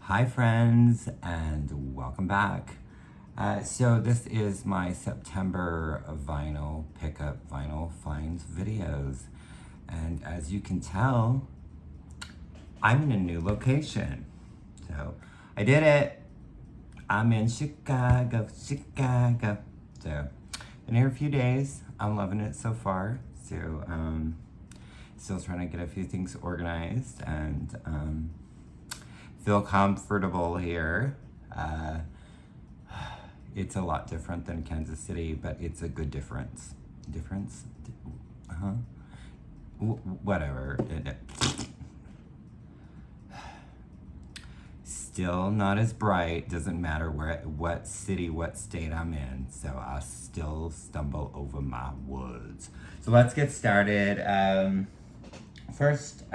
Hi friends, and welcome back. So this is my September vinyl pickup vinyl finds videos. And as you can tell, I'm in a new location. So I did it. I'm in Chicago. So been here a few days. I'm loving it so far. So still trying to get a few things organized and feel comfortable here. It's a lot different than Kansas City, but it's a good difference. Difference? Uh-huh. Whatever. Still not as bright. Doesn't matter what city, what state I'm in. So I still stumble over my woods. So let's get started. First,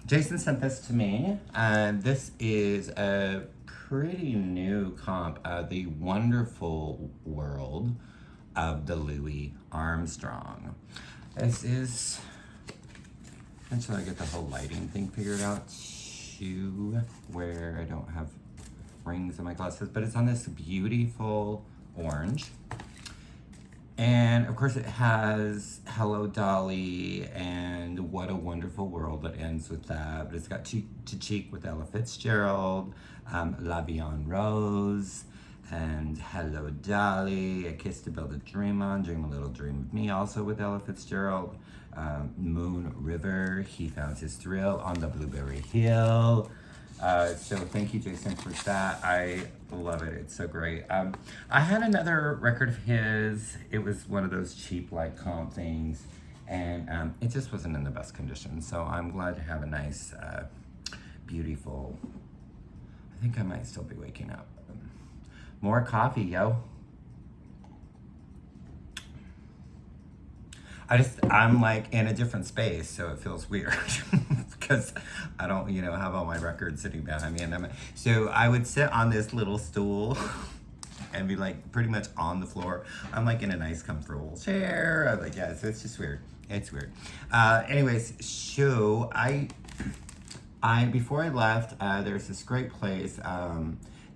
Jason sent this to me. This is a pretty new comp of The Wonderful World of the Louis Armstrong. This is, until I get the whole lighting thing figured out too, where I don't have rings in my glasses, but it's on this beautiful orange. And of course it has Hello Dolly and What a Wonderful World that ends with that. But it's got Cheek to Cheek with Ella Fitzgerald, La Vie en Rose, and Hello Dolly, A Kiss to Build a Dream On, Dream a Little Dream of Me, also with Ella Fitzgerald, Moon River, He Found His Thrill on the Blueberry Hill. So thank you, Jason, for that. I love it. It's so great. I had another record of his. It was one of those cheap like comp things, and it just wasn't in the best condition. So I'm glad to have a nice, beautiful. I think I might still be waking up. More coffee, yo. I'm like in a different space, so it feels weird because I don't, have all my records sitting behind me. So I would sit on this little stool and be like pretty much on the floor. I'm like in a nice comfortable chair. I'm like, yeah, so it's just weird. It's weird. Anyways, so I before I left, there's this great place,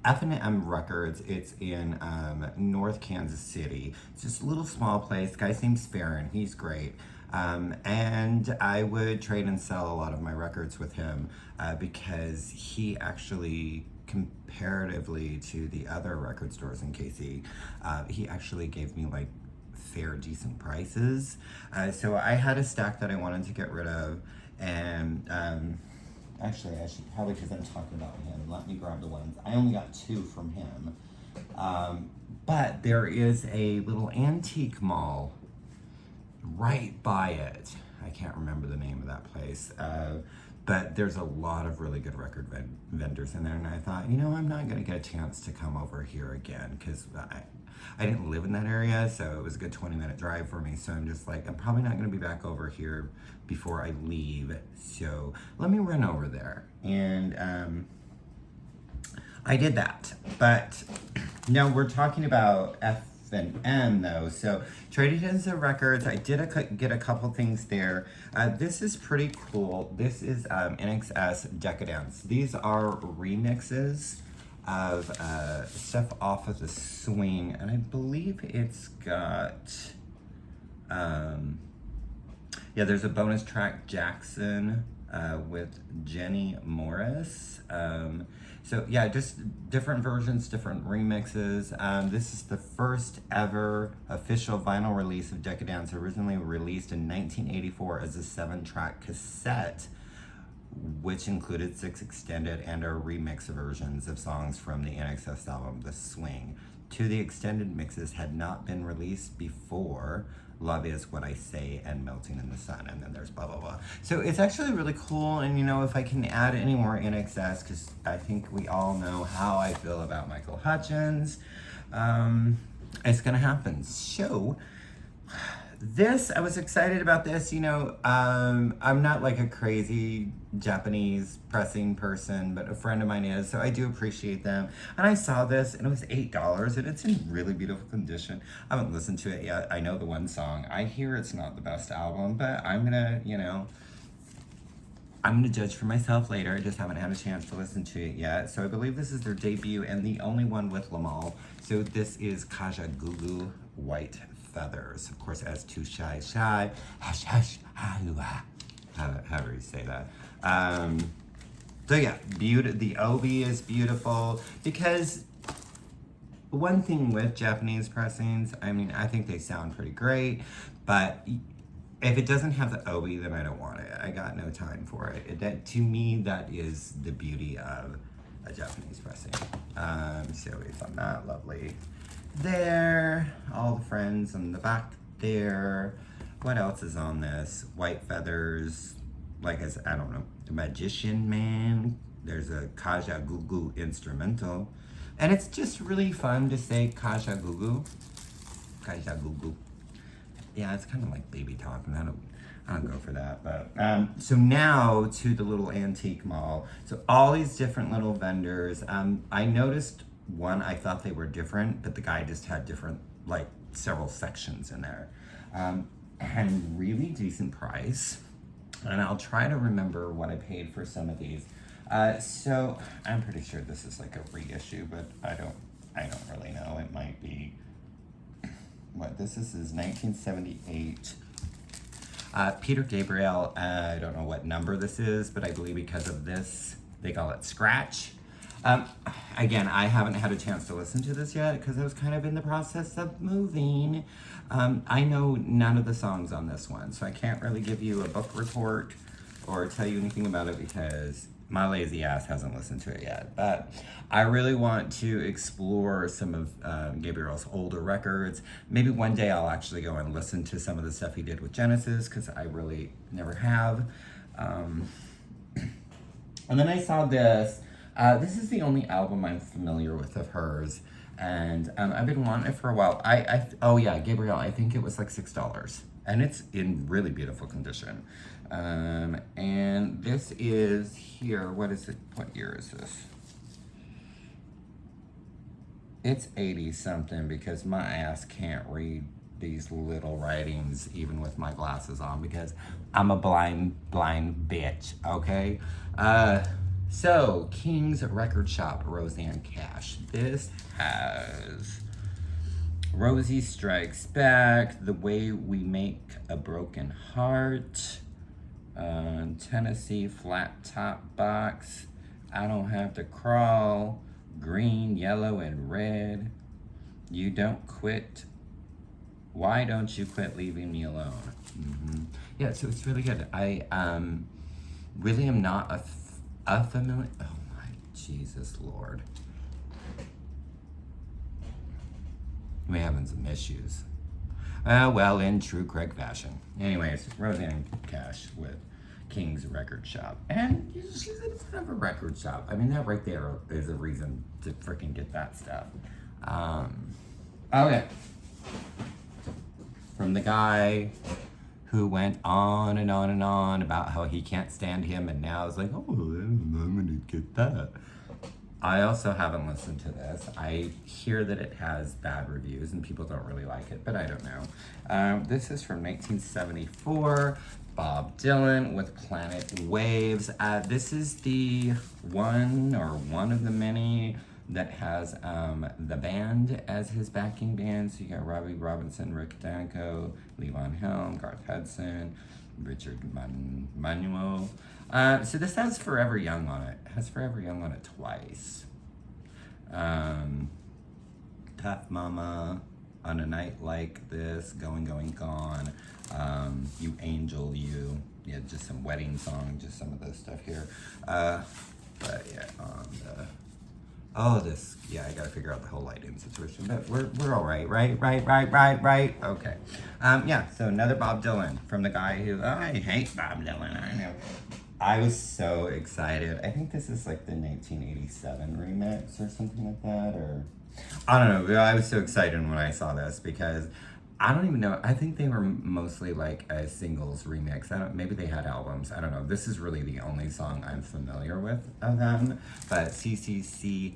F&M Records. It's in North Kansas City. It's just a little small place. Guy's name's Farron. He's great. And I would trade and sell a lot of my records with him because he actually, comparatively to the other record stores in KC, he actually gave me like fair, decent prices. So I had a stack that I wanted to get rid of, and actually, I should probably, because I'm talking about him, let me grab the ones. I only got 2 from him. But there is a little antique mall right by it. I can't remember the name of that place. But there's a lot of really good record vendors in there. And I thought, I'm not going to get a chance to come over here again because I didn't live in that area. So it was a good 20-minute drive for me. So I'm just like, I'm probably not going to be back over here before I leave. So let me run over there. And I did that. But now we're talking about F&M though. So traded in some records. I did get a couple things there. This is pretty cool. This is NXS Decadence. These are remixes of stuff off of the swing, and I believe it's got there's a bonus track, Jackson, with Jenny Morris. So yeah, just different versions, different remixes. This is the first ever official vinyl release of Decadence, originally released in 1984 as a 7-track cassette, which included 6 extended and/or remix versions of songs from the NXS album, The Swing. 2 of the extended mixes had not been released before, Love Is What I Say and Melting in the Sun, and then there's blah, blah, blah. So it's actually really cool, and if I can add any more NXS, because I think we all know how I feel about Michael Hutchence, it's gonna happen. So I was excited about this. I'm not like a crazy Japanese pressing person, but a friend of mine is, so I do appreciate them. And I saw this, and it was $8, and it's in really beautiful condition. I haven't listened to it yet. I know the one song. I hear it's not the best album, but I'm gonna, I'm gonna judge for myself later. I just haven't had a chance to listen to it yet. So I believe this is their debut and the only one with Lamal. So this is Kaja Gugu White Feathers. Of course, as Too Shy Shy, hush hush, however you say that. So yeah, the obi is beautiful because one thing with Japanese pressings, I mean, I think they sound pretty great, but if it doesn't have the obi, then I don't want it. I got no time for it. To me, that is the beauty of a Japanese pressing. So it's on that, lovely. There, all the friends on the back there. What else is on this? White Feathers, like I don't know, the Magician Man. There's a Kaja Gugu instrumental. And it's just really fun to say Kaja Gugu. Kaja Gugu. Yeah, it's kind of like baby talk, and I don't go for that. But so now to the little antique mall. So all these different little vendors. I noticed one. I thought they were different, but the guy just had different, like several sections in there, and really decent price. And I'll try to remember what I paid for some of these. So I'm pretty sure this is like a reissue, but I don't really know. It might be. What this is 1978. Peter Gabriel, I don't know what number this is, but I believe because of this, they call it Scratch. Again, I haven't had a chance to listen to this yet because I was kind of in the process of moving. I know none of the songs on this one, so I can't really give you a book report or tell you anything about it because my lazy ass hasn't listened to it yet. But I really want to explore some of Gabriel's older records. Maybe one day I'll actually go and listen to some of the stuff he did with Genesis because I really never have. And then I saw this. This is the only album I'm familiar with of hers. And I've been wanting it for a while. Oh yeah, Gabriel, I think it was like $6. And it's in really beautiful condition. And this is here, what is it? What year is this? It's 80 something because my ass can't read these little writings even with my glasses on because I'm a blind bitch, okay? So, King's Record Shop, Roseanne Cash. This has Rosie Strikes Back, The Way We Make a Broken Heart, Tennessee Flat Top Box, I Don't Have to Crawl, Green, Yellow, and Red, You Don't Quit, Why Don't You Quit Leaving Me Alone? Mm-hmm. Yeah, so it's really good. I really am not a familiar, oh my Jesus Lord. We're having some issues. Well, in true Craig fashion. Anyways, Roseanne Cash with King's Record Shop. And she's in front of a record shop. I mean, that right there is a reason to freaking get that stuff. Okay. From the guy who went on and on and on about how he can't stand him, and now is like, oh, I'm gonna get that. I also haven't listened to this. I hear that it has bad reviews and people don't really like it, but I don't know. This is from 1974, Bob Dylan with Planet Waves. This is the one of the many that has the band as his backing band. So you got Robbie Robinson, Rick Danko, Levon Helm, Garth Hudson, Richard Manuel. So this has Forever Young on it. It has Forever Young on it twice. Tough Mama, On a Night Like This, Going, Going, Gone, You Angel, You. Yeah, just some wedding song, just some of this stuff here. But yeah, on the... Oh, this, yeah, I gotta figure out the whole lighting situation, but we're all right, right? Okay. Yeah, so another Bob Dylan from the guy who, I hate Bob Dylan, I know. I was so excited. I think this is like the 1987 remix or something like that, or, I don't know, I was so excited when I saw this because I don't even know, I think they were mostly like a singles remix. Maybe they had albums, I don't know. This is really the only song I'm familiar with of them, but CCCP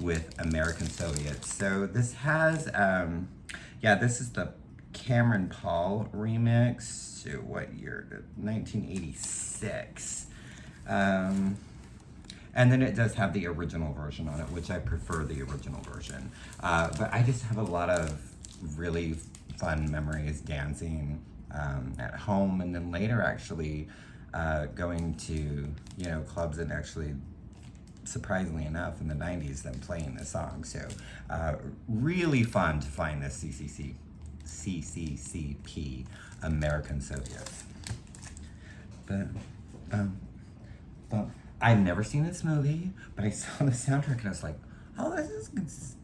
with American Soviets. So this has, yeah, this is the Cameron Paul remix. So what year? 1986. And then it does have the original version on it, which I prefer the original version. But I just have a lot of really fun memories dancing at home, and then later actually going to, you know, clubs and actually, surprisingly enough, in the 90s, them playing this song. So really fun to find this CCCP, American Soviets. But I've never seen this movie, but I saw the soundtrack and I was like, oh,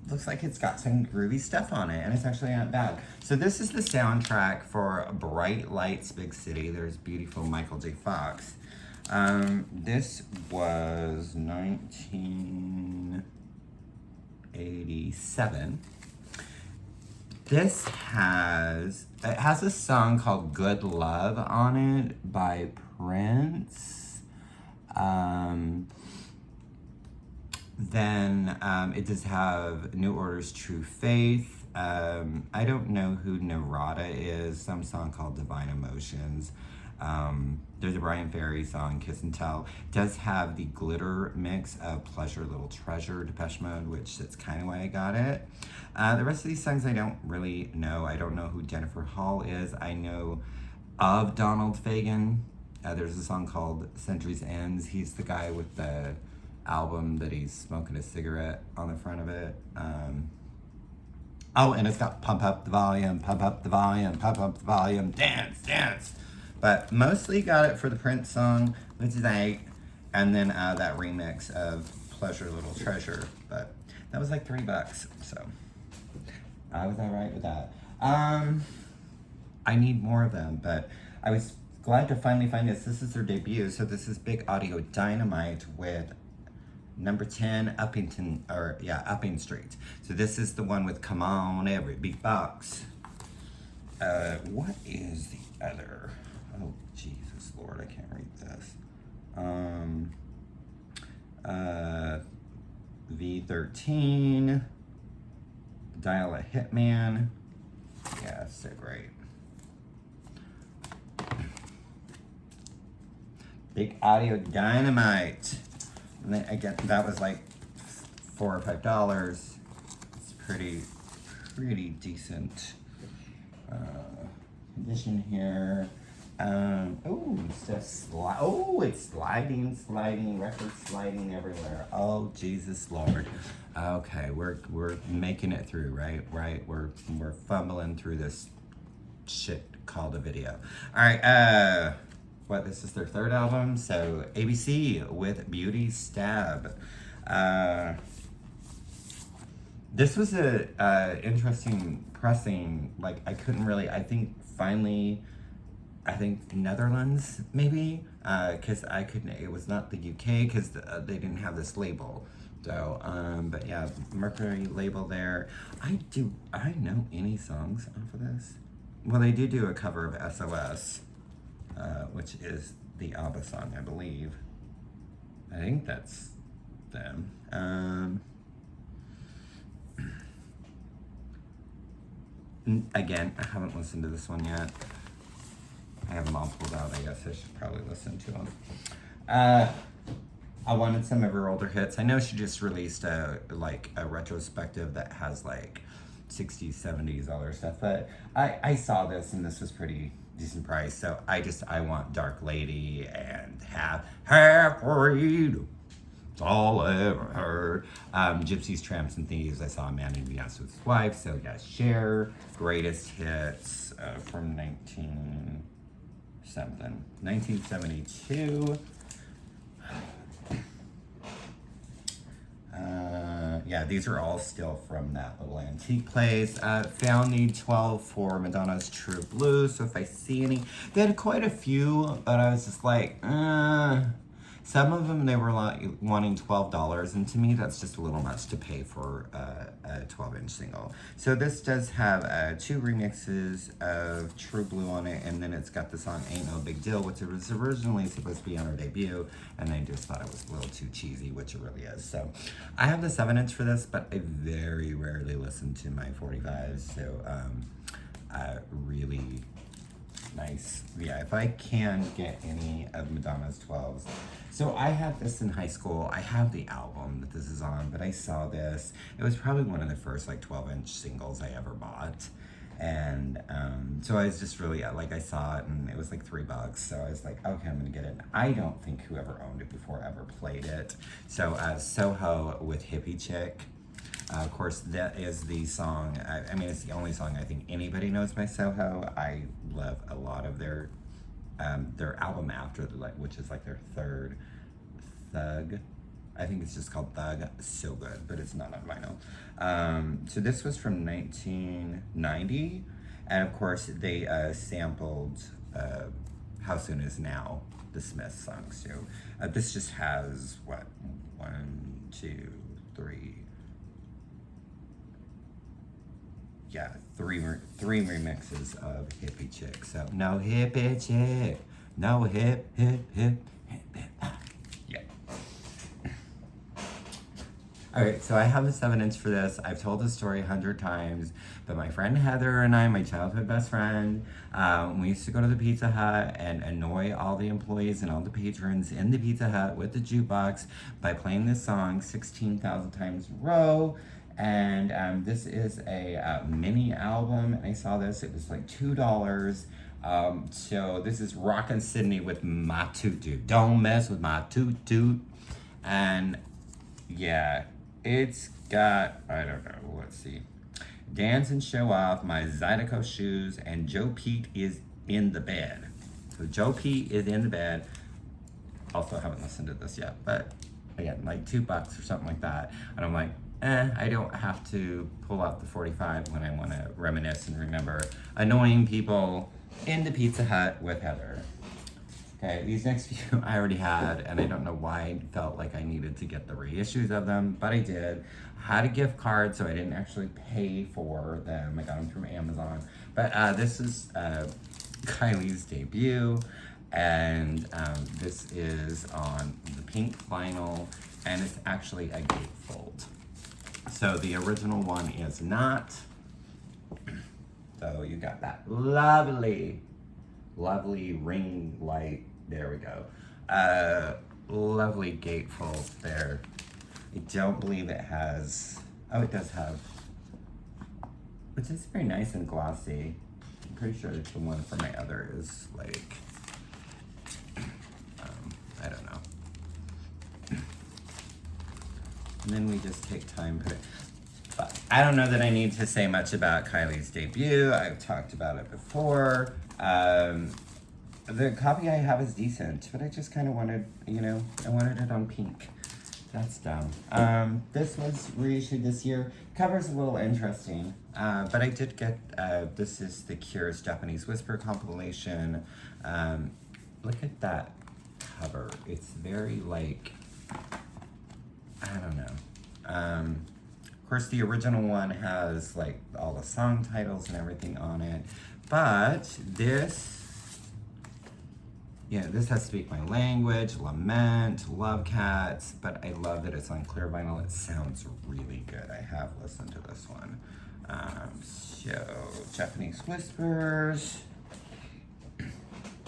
looks like it's got some groovy stuff on it, and it's actually not bad. So this is the soundtrack for Bright Lights, Big City. There's beautiful Michael J. Fox. This was 1987. It has a song called Good Love on it by Prince. Then it does have New Order's True Faith. I don't know who Narada is. Some song called Divine Emotions. There's a Brian Ferry song, Kiss and Tell. It does have the glitter mix of Pleasure, Little Treasure, Depeche Mode, which that's kind of why I got it. The rest of these songs I don't really know. I don't know who Jennifer Hall is. I know of Donald Fagen. There's a song called Centuries Ends. He's the guy with the album that he's smoking a cigarette on the front of it. Oh, and it's got Pump Up the Volume, Pump Up the Volume, Pump Up the Volume, Dance, Dance. But mostly got it for the Prince song, which is and then that remix of Pleasure, Little Treasure. But that was like $3, so I was all right with that. I need more of them, but I was glad to finally find this. This is their debut, so this is Big Audio Dynamite with number 10, Upping Street. So this is the one with Come On Every Beatbox. What is the other? Oh, Jesus Lord, I can't read this. V13, Dial a Hitman. Yeah, so great. Big Audio Dynamite. And then again, that was like $4 or $5. It's pretty decent condition here. It's sliding, record sliding everywhere. Oh, Jesus Lord. Okay, we're making it through, right? We're fumbling through this shit called a video. All right, this is their third album, so ABC with Beauty Stab. This was a interesting pressing. Like, I think Netherlands, maybe, because it was not the UK, because they didn't have this label. So, but yeah, Mercury label there. I know any songs off of this? Well, they do a cover of SOS, which is the ABBA song, I believe. I think that's them. Again, I haven't listened to this one yet. I have them all pulled out. I guess I should probably listen to them. I wanted some of her older hits. I know she just released a retrospective that has like 60s, 70s, all her stuff. But I saw this and this was pretty decent price. So I want Dark Lady and Half Breed. It's all I ever heard. Gypsies, Tramps, and Thieves. I saw a man named Beyonce with his wife. So yeah, Cher, greatest hits from 1972. Yeah, these are all still from that little antique place. Found the 12 for Madonna's True Blue. So if I see any, they had quite a few, but I was just like, some of them they were like wanting $12, and to me that's just a little much to pay for a 12-inch single. So this does have 2 remixes of True Blue on it, and then it's got the song Ain't No Big Deal, which it was originally supposed to be on her debut, and I just thought it was a little too cheesy, which it really is. So I have the 7-inch for this, but I very rarely listen to my 45s, so really nice. Yeah, if I can get any of Madonna's 12s. So I had this in high school. I have the album that this is on, but I saw this. It was probably one of the first like 12-inch singles I ever bought. And so I was just really, like, I saw it and it was like $3. So I was like, okay, I'm gonna get it. I don't think whoever owned it before ever played it. So SoHo with Hippie Chick. Of course, that is the song, I mean, it's the only song I think anybody knows by SoHo. I love a lot of their album after, which is like their third, Thug. I think it's just called Thug. So good, but it's not on vinyl. So this was from 1990. And of course, they sampled How Soon Is Now, the Smiths song. So this just has, what, 1, 2, 3... Yeah, three remixes of Hippie Chick. So no hippie chick, no hip. Yeah. All right, so I have a 7-inch for this. I've told the story 100 times, but my friend Heather and I, my childhood best friend, we used to go to the Pizza Hut and annoy all the employees and all the patrons in the Pizza Hut with the jukebox by playing this song 16,000 times in a row. And this is a mini album, and I saw this, it was like $2. So this is Rockin' Sydney with My Toot Toot. Don't mess with my toot toot. And yeah, it's got, I don't know, let's see. Dance and Show Off, My Zydeco Shoes, and Joe Pete is in the Bed. So Joe Pete is in the bed. Also haven't listened to this yet, but again, like $2 or something like that. And I'm like, I don't have to pull out the 45 when I want to reminisce and remember annoying people in the Pizza Hut with Heather. Okay, these next few I already had, and I don't know why I felt like I needed to get the reissues of them, but I did. I had a gift card, so I didn't actually pay for them. I got them from Amazon. But this is Kylie's debut, and this is on the pink vinyl, and it's actually a gatefold. So the original one is not. So you got that lovely ring light. There we go. Lovely gatefold there. I don't believe it has, oh, it does have, which is very nice and glossy. I'm pretty sure the one for my other is like, I don't know. And then we just take time. But I don't know that I need to say much about Kylie's debut. I've talked about it before. The copy I have is decent, but I just kind of wanted, you know, I wanted it on pink. That's dumb. This was reissued this year. Cover's a little interesting, but I did get, this is the Cure's Japanese Whisper compilation. Look at that cover. It's very like, I don't know. Of course, the original one has like all the song titles and everything on it, but this, yeah, this has Speak My Language, Lament, Love Cats, but I love that it's on clear vinyl. It sounds really good. I have listened to this one. So, Japanese Whispers,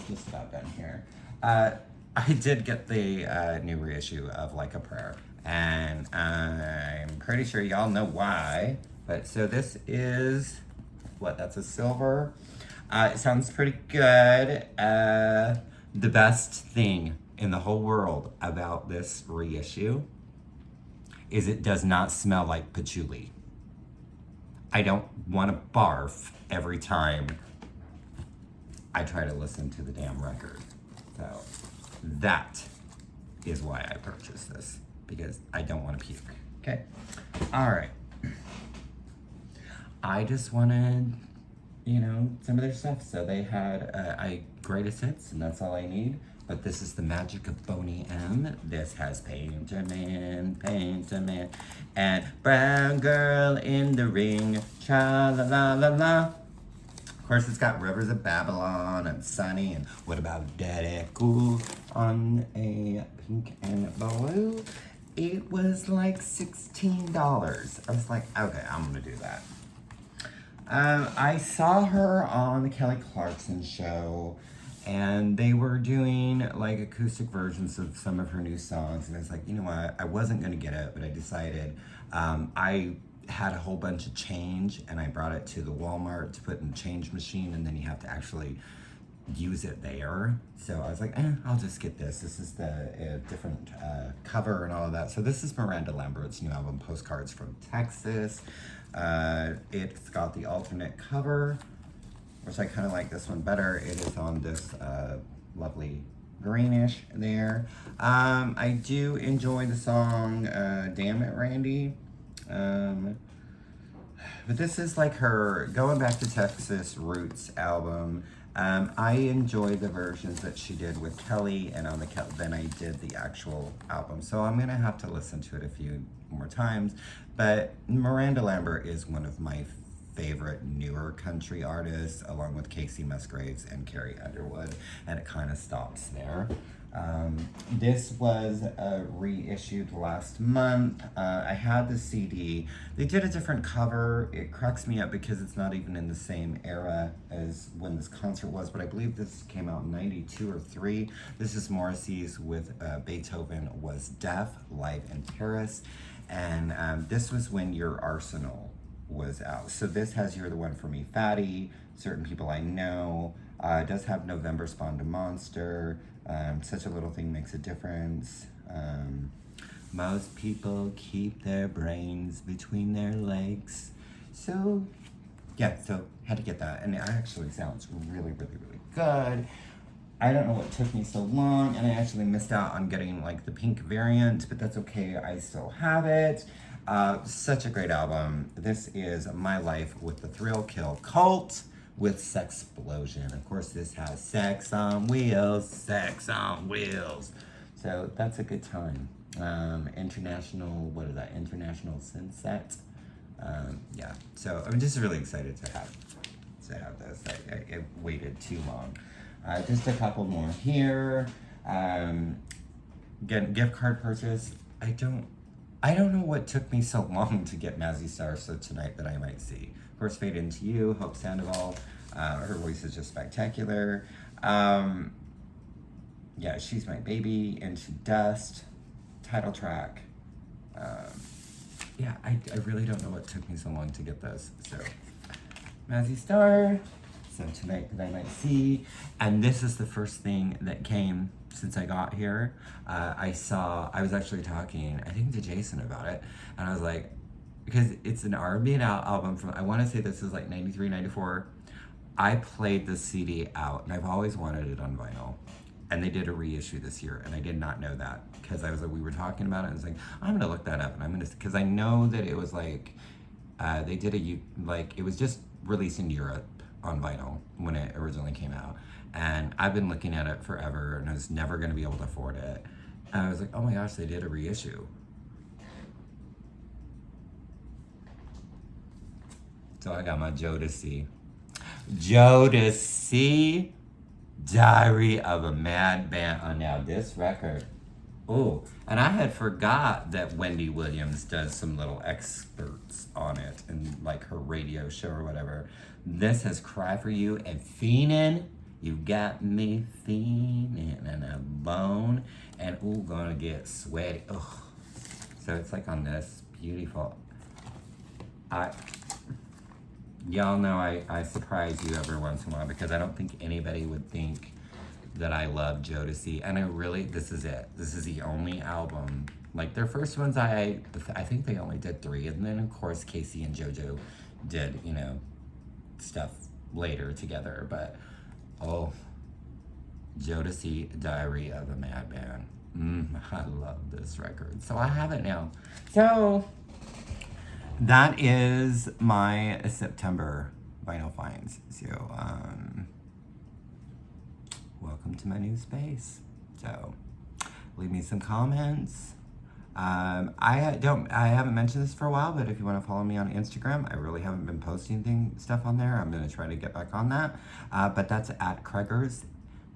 just about done here. I did get the new reissue of Like a Prayer, and I'm pretty sure y'all know why, but so this is, what, that's a silver. It sounds pretty good. The best thing in the whole world about this reissue is it does not smell like patchouli. I don't want to barf every time I try to listen to the damn record. So that is why I purchased this, because I don't want to puke. Okay. All right. I just wanted, you know, some of their stuff. So they had greatest hits, and that's all I need. But this is the magic of Boney M. This has Painter Man, and Brown Girl in the Ring, cha la la la la. Of course, it's got Rivers of Babylon and Sunny, and What About Daddy Cool on a pink and blue. It was like $16. I was like, okay, I'm gonna do that. I saw her on the Kelly Clarkson show, and they were doing like acoustic versions of some of her new songs. And I was like, you know what? I wasn't going to get it, but I decided I had a whole bunch of change, and I brought it to the Walmart to put in the change machine, and then you have to actually use it there. So I was like, I'll just get this. This is the different cover and all of that. So this is Miranda Lambert's new album, Postcards from Texas. It's got the alternate cover, which I kind of like this one better. It is on this lovely greenish there. I do enjoy the song Damn It, Randy. But this is like her going back to Texas roots album. I enjoy the versions that she did with Kelly and on the than I did the actual album. So I'm gonna have to listen to it a few more times. But Miranda Lambert is one of my favorite newer country artists, along with Casey Musgraves and Carrie Underwood, and it kind of stops there. This was reissued last month. I had the CD. They did a different cover. It cracks me up because it's not even in the same era as when this concert was, but I believe this came out in 92 or 3. This is Morrissey's with Beethoven Was Deaf, live in Paris. And this was when Your Arsenal was out. So this has You're the One for Me, Fatty, Certain People I Know. It does have November Spawned a Monster. Such a Little Thing Makes a Difference. Most people keep their brains between their legs. So, yeah, so had to get that. And it actually sounds really, really, really good. I don't know what took me so long, and I actually missed out on getting like the pink variant, but that's okay, I still have it. Such a great album. This is My Life with the Thrill Kill Cult with Sexplosion. Of course, this has Sex on Wheels, Sex on Wheels. So that's a good time. International, what is that? International Sunset. Yeah, so I'm just really excited to have this. I waited too long. Just a couple more here. Again, gift card purchase. I don't know what took me so long to get Mazzy Star, so tonight that I might see. Of course, Fade Into You, Hope Sandoval. Her voice is just spectacular. Yeah, She's My Baby, Into Dust, title track. Yeah, I really don't know what took me so long to get this. So, Mazzy Star. So tonight that I might see. And this is the first thing that came since I got here. I was actually talking, I think, to Jason about it. And I was like, because it's an R&B album from, I want to say this is like 93, 94. I played the CD out, and I've always wanted it on vinyl. And they did a reissue this year, and I did not know that. Because I was like, we were talking about it, and I was like, I'm gonna look that up, and because I know that it was like, they did it was just released in Europe on vinyl when it originally came out. And I've been looking at it forever, and I was never gonna be able to afford it. And I was like, oh my gosh, they did a reissue. So I got my Jodeci. Diary of a Mad Band. Oh, now this record. Oh, and I had forgot that Wendy Williams does some little experts on it in like her radio show or whatever. This has Cry For You and Fiendin'. You got me fiendin' and a bone. And ooh, gonna get sweaty. Ugh. So it's like on this beautiful. Y'all know I surprise you every once in a while because I don't think anybody would think that I love Jodeci. And this is it. This is the only album. Like their first ones, I think they only did 3. And then of course Casey and JoJo did, stuff later together. But, oh, Jodeci, Diary of a Madman. I love this record. So I have it now. So that is my September vinyl finds. So, welcome to my new space. So, leave me some comments. I haven't mentioned this for a while, but if you want to follow me on Instagram, I really haven't been posting stuff on there. I'm going to try to get back on that. But that's at Kreggers,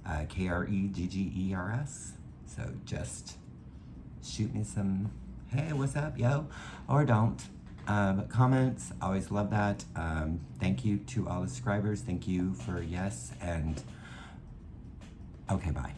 Kreggers. So just shoot me some, hey, what's up, yo? Or don't. Comments, always love that. Thank you to all the subscribers. Thank you for yes, and okay, bye.